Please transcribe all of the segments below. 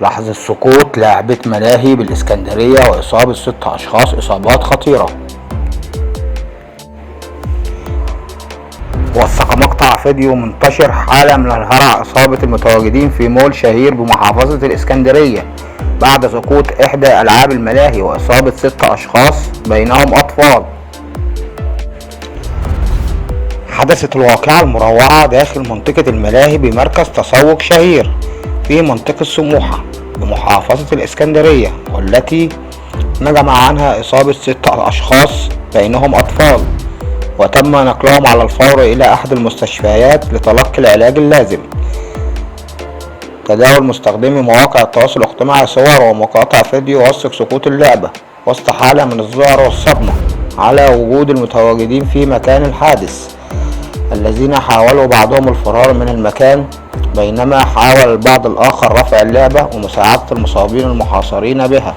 لحظة سقوط لاعبة ملاهي بالإسكندرية وإصابة 6 أشخاص إصابات خطيرة. وثق مقطع فيديو منتشر حالة من الهرع إصابة المتواجدين في مول شهير بمحافظة الإسكندرية بعد سقوط إحدى ألعاب الملاهي وإصابة 6 أشخاص بينهم أطفال. حدثت الواقعة المروعة داخل منطقة الملاهي بمركز تسوق شهير في منطقة سموحة بمحافظة الإسكندرية، والتي نجم عنها إصابة 6 أشخاص بينهم أطفال، وتم نقلهم على الفور إلى أحد المستشفيات لتلقي العلاج اللازم. تداول مستخدمي مواقع التواصل الاجتماعي صور ومقاطع فيديو وثق سقوط اللعبة وسط حالة من الذعر والصدمة على وجود المتواجدين في مكان الحادث، الذين حاولوا بعضهم الفرار من المكان، بينما حاول البعض الآخر رفع اللعبة ومساعدة المصابين المحاصرين بها.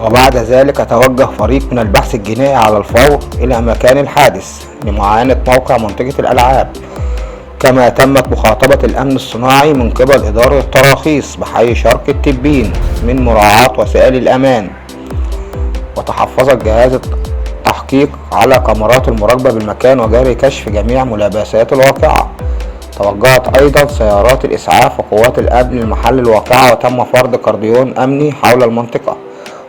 وبعد ذلك توجه فريق من البحث الجنائي على الفور إلى مكان الحادث لمعاينة موقع منطقة الألعاب، كما تمت مخاطبة الأمن الصناعي من قبل إدارة التراخيص بحي شرق التبين من مراعاة وسائل الأمان. وتحفظت جهاز التحقيق على كاميرات المراقبة بالمكان وجري كشف جميع ملابسات الواقعة. توجهت أيضا سيارات الإسعاف وقوات الأمن لمحل الواقعة وتم فرض كارديون أمني حول المنطقة.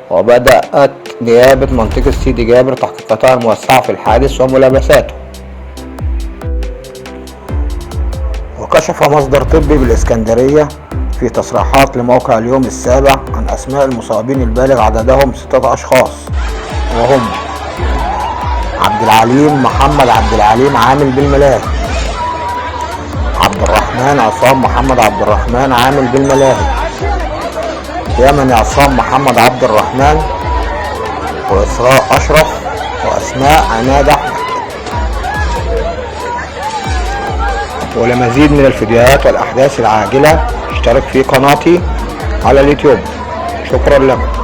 وبدأت نيابة منطقة سيدي جابر تحقيقاتها الموسعة في الحادث وملابساته. وكشف مصدر طبي بالإسكندرية في تصريحات لموقع اليوم السابع عن أسماء المصابين البالغ عددهم 6 أشخاص، وهم عبد العليم محمد عبد العليم عامل بالملاهي، عبد الرحمن عصام محمد عبد الرحمن عامل بالملاهي، يمن عصام محمد عبد الرحمن، وإسراء أشرف، وأسماء عماد أحمد. ولمزيد من الفيديوهات والأحداث العاجلة اشترك في قناتي على اليوتيوب. شكرا لكم.